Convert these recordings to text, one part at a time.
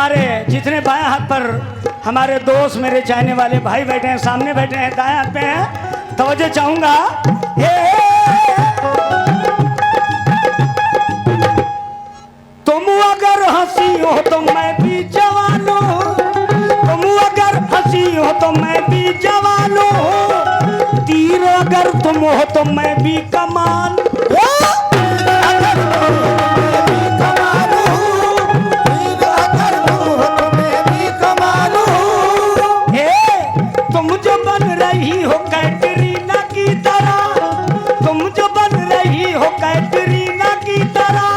हमारे जितने बाएं हाथ पर हमारे दोस्त मेरे चाहने वाले भाई बैठे हैं, सामने बैठे हैं, दाएं हाथ पे हैं, तवज्जो चाहूंगा। तुम अगर हंसी हो तो मैं भी जवान हूं, तुम अगर हंसी हो तो मैं भी जवान हूं, तीर अगर तुम हो तो मैं भी कमान। तुम जो बन रही हो कैटरीना की तरह, तुम जो बन रही हो कैटरीना की तरह,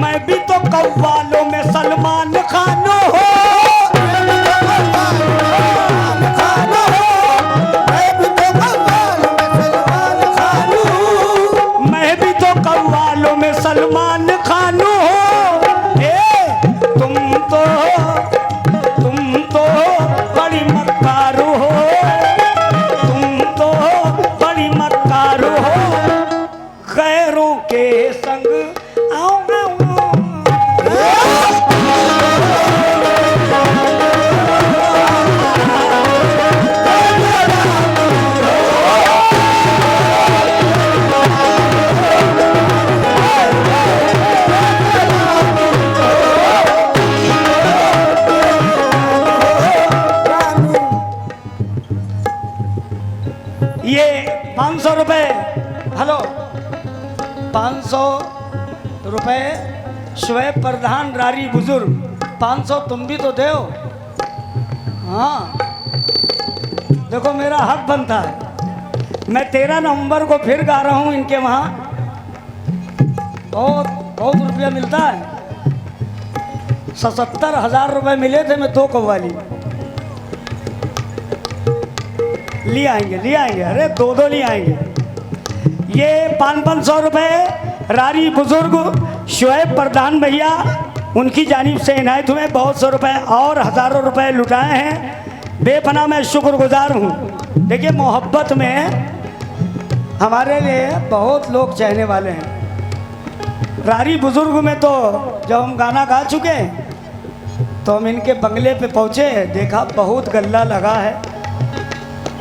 मैं भी तो कव्वालों में सलमान खान हो। मैं भी तो कव्वालों में सलमान खान हो। तुम तो बड़ी मक्कारू हो, तुम तो बड़ी मक्कारू हो, गैरों के संग ये 500 रुपए। हेलो, 500 रुपए श्वेत प्रधान रारी बुजुर्ग, 500 तुम भी तो दो। हाँ देखो मेरा हक बनता है। मैं 13 नवंबर को फिर गा रहा हूँ इनके वहाँ, बहुत रुपया मिलता है। 77,000 रुपये मिले थे, मैं 2 कव्वाली ले आएंगे, अरे 2 ले आएंगे। ये 500 रुपये रारी बुजुर्ग शुएब प्रधान भैया उनकी जानिब से इनायत हुए। बहुत सौ रुपये और हज़ारों रुपए लुटाए हैं। बेपनाह मैं शुक्रगुजार हूँ। देखिए मोहब्बत में हमारे लिए बहुत लोग चाहने वाले हैं। रारी बुजुर्ग में तो जब हम गाना गा चुके तो हम इनके बंगले पे पहुँचे, देखा बहुत गल्ला लगा है,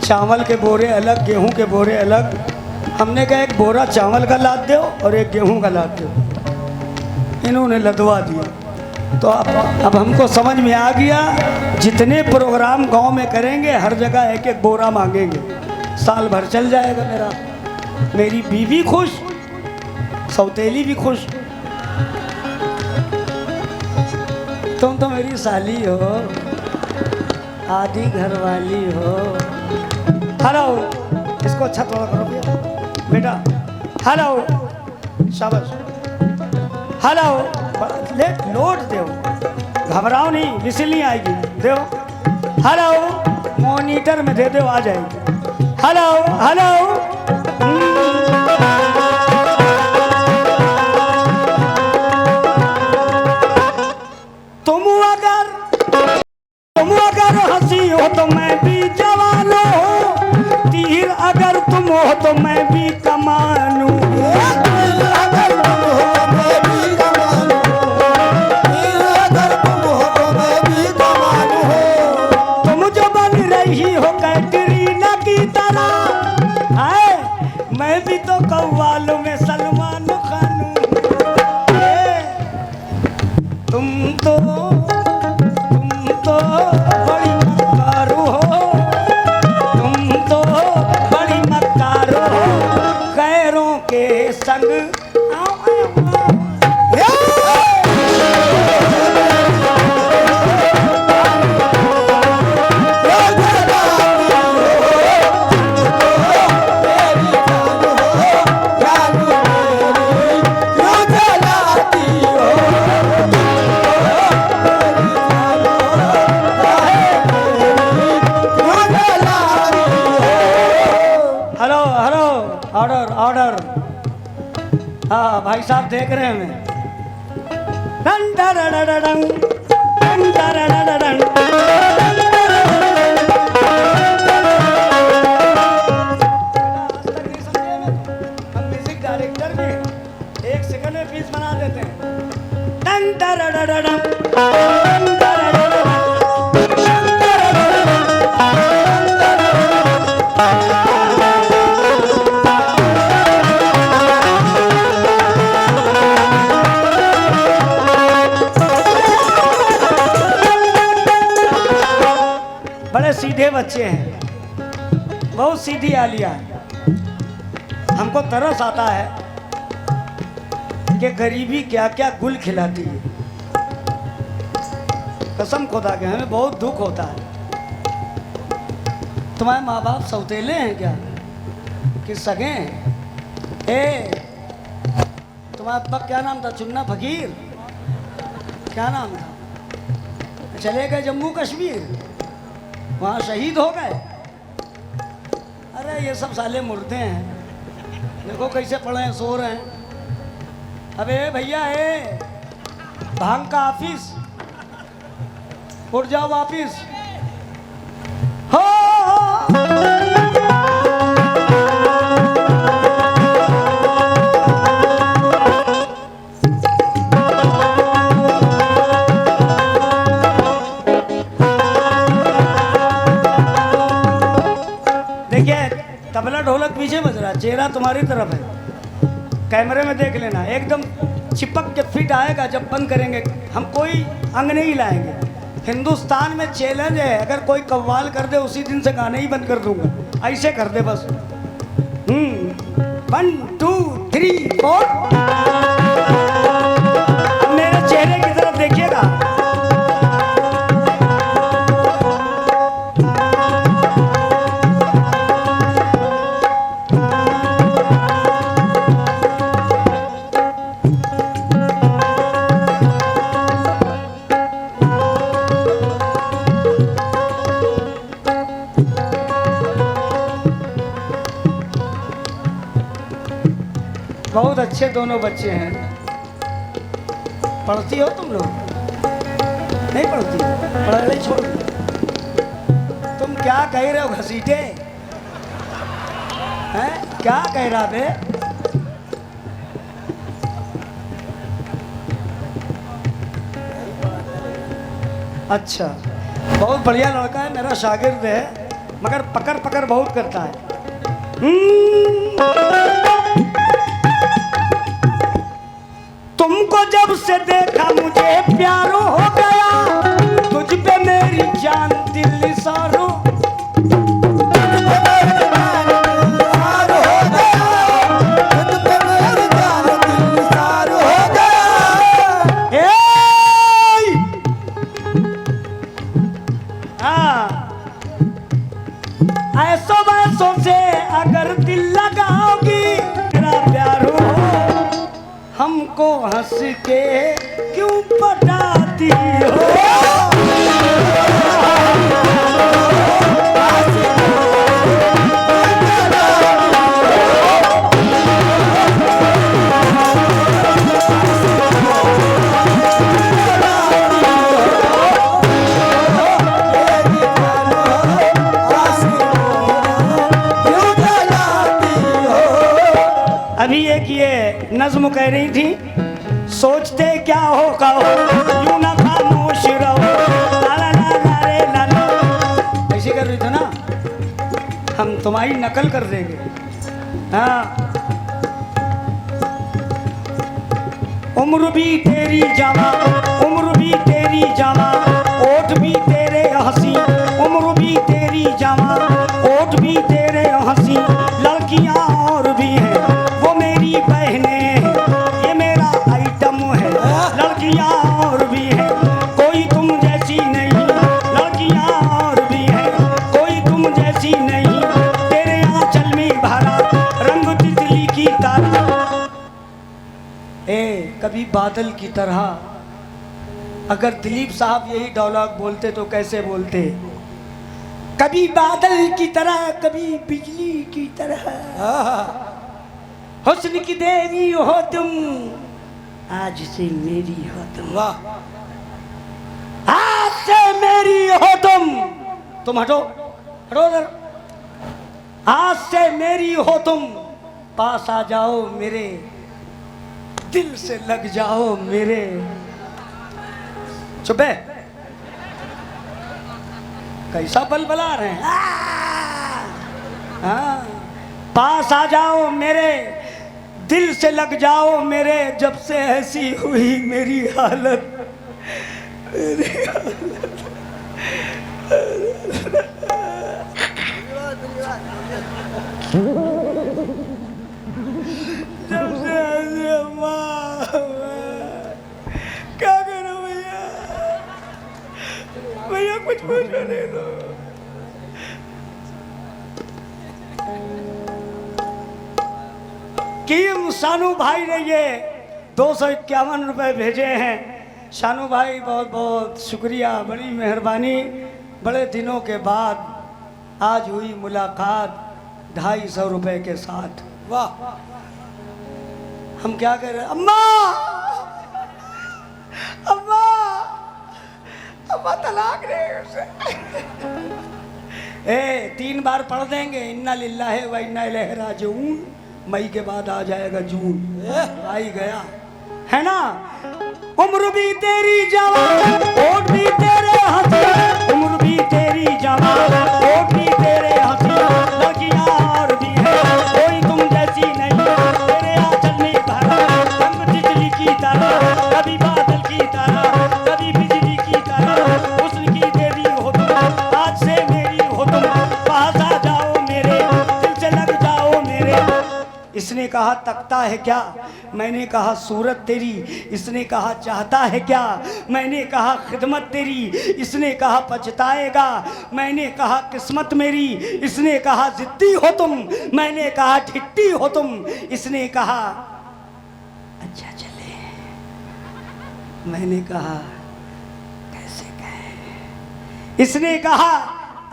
चावल के बोरे अलग, गेहूं के बोरे अलग। हमने कहा एक बोरा चावल का लाद दो और एक गेहूं का लाद दो। इन्होंने लदवा दिया। तो अब हमको समझ में आ गया, जितने प्रोग्राम गांव में करेंगे हर जगह एक एक बोरा मांगेंगे, साल भर चल जाएगा मेरा। मेरी बीवी खुश, सौतेली भी खुश। तुम तो मेरी साली हो, आधी घरवाली हो। हेलो, इसको अच्छा थोड़ा करो बेटा। हेलो, शाबाश। हेलो, ले लोड दो, घबराओ नहीं, विसिल नहीं आएगी, दो। हेलो, मॉनिटर में दे दो, आ जाएगी। हेलो हेलो, तुम अगर हंसी हो तो मैं भी जवान हूँ, तीर अगर तुम हो तो मैं भी कमान हूँ। तुम जो बन रही हो कैटरीना की तरह, मैं भी तो कव्वालों में सलमान खान हूँ। तुम तो बड़ी मक्कारू हो, तुम तो बड़ी मक्कारू हो, गैरों के संग ऑर्डर। हाँ भाई साहब देख रहे हैं हमें। हम म्यूजिक डायरेक्टर भी 1 सेकंड में पीस बना देते हैं। सीधे बच्चे हैं, बहुत सीधी आलिया। हमको तरस आता है कि गरीबी क्या क्या गुल खिलाती है। कसम खुदा के हमें बहुत दुख होता है। तुम्हारे माँ बाप सौतेले हैं क्या कि सगे हैं? तुम्हारा अब्बा क्या नाम था? चुन्ना फकीर, क्या नाम था? चले गए जम्मू कश्मीर, वहाँ शहीद हो गए। अरे ये सब साले मुर्दे हैं, देखो कैसे पड़े हैं, सो रहे हैं। अबे भैया भांग का ऑफिस, उठ जाओ वापिस। हो तबला ढोलक पीछे बज रहा, चेहरा तुम्हारी तरफ है, कैमरे में देख लेना। एकदम चिपक के फिट आएगा जब बंद करेंगे। हम कोई अंग नहीं लाएंगे। हिंदुस्तान में चैलेंज है, अगर कोई कव्वाल कर दे उसी दिन से गाने ही बंद कर दूंगा। ऐसे कर दे बस। 1 2 3 4। अब मेरे चेहरे की तरफ देखिएगा। बहुत अच्छे दोनों बच्चे हैं। पढ़ती हो तुम लोग? नहीं पढ़ती? पढ़ाई छोड़। तुम क्या कह रहे हो घसीटे? हैं क्या कह रहा बे? अच्छा, बहुत बढ़िया लड़का है, मेरा शागिर्द है, मगर पकड़ पकड़ बहुत करता है। तुमको जब से देखा मुझे प्यार हो गया, तुझ पे मेरी जान दिल निसार हो गया। ऐसो वैसों से अगर दिल लगाओगी, मेरा प्यार हो हमको हंस के क्यों पटाती हो? अभी एक ये नज्म कह रही थी, सोचते क्या हो कहो, यूं ना खामोश रहो, ला ला ला ला रे ला ला। ऐसे कर रही थी ना, हम तुम्हारी नकल कर देंगे। हाँ, उम्र भी तेरी जवां, उम्र भी तेरी जवां, ओठ भी तेरे हंसी, उम्र भी तेरी जवां, ओठ भी तेरे हंसी, लड़कियां और भी हैं वो मेरी बहनें, ये मेरा आइटम है, लड़कियां और भी हैं कोई तुम जैसी नहीं, लड़कियां और भी हैं कोई तुम जैसी नहीं, तेरे आंचल में भरा रंग तितली की तरह, कभी बादल की तरह। अगर दिलीप साहब यही डायलॉग बोलते तो कैसे बोलते? कभी बादल की तरह, कभी बिजली की तरह, हुस्न की देवी हो तुम, आज से मेरी हो तुम, आज से मेरी हो तुम हटो हटो उधर, आज से मेरी हो तुम, पास आ जाओ मेरे, दिल से लग जाओ मेरे। चुप है, कैसा बलबला रहे हैं? हाँ, पास आ जाओ मेरे, दिल से लग जाओ मेरे, जब से ऐसी हुई मेरी हालत, मेरी हालत। जब से ऐसे अम्मा, क्या करूं भैया, भैया कुछ पूछने दो। कि शानू भाई ने ये 251 रुपये भेजे हैं। शानू भाई बहुत बहुत शुक्रिया, बड़ी मेहरबानी। बड़े दिनों के बाद आज हुई मुलाकात 250 रुपये के साथ। वाह, हम क्या कह रहे हैं? अम्मा, अम्मा, अम्मा तलाक दे उसे। 3 बार पढ़ देंगे इन्ना लिल्लाहि व इन्ना इलैहि राजिऊन, मई के बाद आ जाएगा जून। आ ही गया है ना। उम्र भी तेरी जवान, होठ भी तेरे हंसी, उम्र भी तेरी जवान, होठ भी तेरे हंसी, लड़कियां और भी है कोई तुम जैसी नहीं, तेरे आंचल में भरा रंग तितली की तरह, कभी बादल की तरह, कभी बिजली की तरह, हुस्न की देवी हो तुम, आज से मेरी हो तुम, पास आ जाओ मेरे, दिल से लग जाओ मेरे। इसने कहा तकता है क्या, मैंने कहा सूरत तेरी। इसने कहा चाहता है क्या, मैंने कहा खिदमत तेरी। इसने कहा पछताएगा, मैंने कहा किस्मत मेरी। इसने कहा जिद्दी हो तुम, मैंने कहा ठिट्टी हो तुम। इसने कहा अच्छा चले, मैंने कहा कैसे कहें। इसने कहा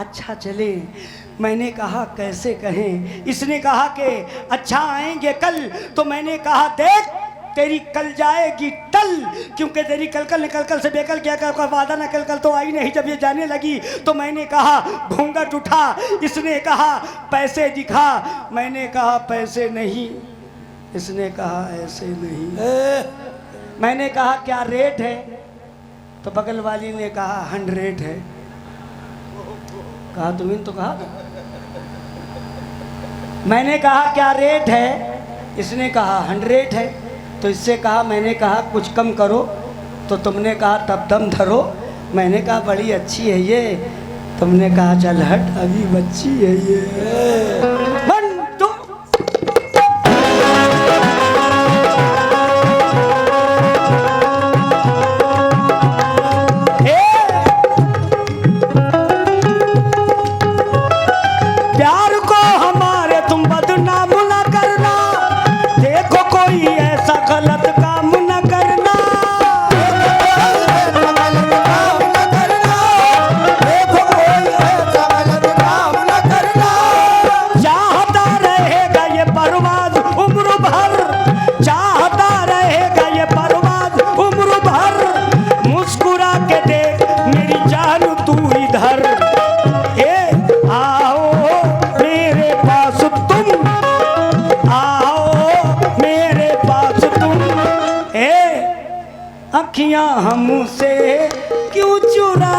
अच्छा चले, मैंने कहा कैसे कहें। इसने कहा कि अच्छा आएंगे कल, तो मैंने कहा देख तेरी कल जाएगी टल, क्योंकि तेरी कल निकल कल से बेकल क्या कर वादा न कल तो आई नहीं। जब ये जाने लगी तो मैंने कहा घूंघट उठा। इसने कहा पैसे दिखा, मैंने कहा पैसे नहीं। इसने कहा ऐसे नहीं। मैंने कहा क्या रेट है, तो बगल वाली ने कहा 100 है। कहा तुमने तो कहा। मैंने कहा क्या रेट है, इसने कहा 100 है। तो इससे कहा, मैंने कहा कुछ कम करो, तो तुमने कहा तब दम धरो। मैंने कहा बड़ी अच्छी है ये, तुमने कहा चल हट अभी बच्ची है ये। 1 2 प्यार को हमारे तुम बदनाम न करना, देखो कोई ऐसा गलत काम न करना। देखो कोई ऐसा गलत काम न करना। चाहता रहेगा ये परवाज़ उम्र भर, चाहता रहेगा ये परवाज़ उम्र भर। मुस्कुरा के देख मेरी जान तू इधर, आओ मेरे पास तुम, आओ मेरे पास तुम। अखियां हमसे क्यों चुरा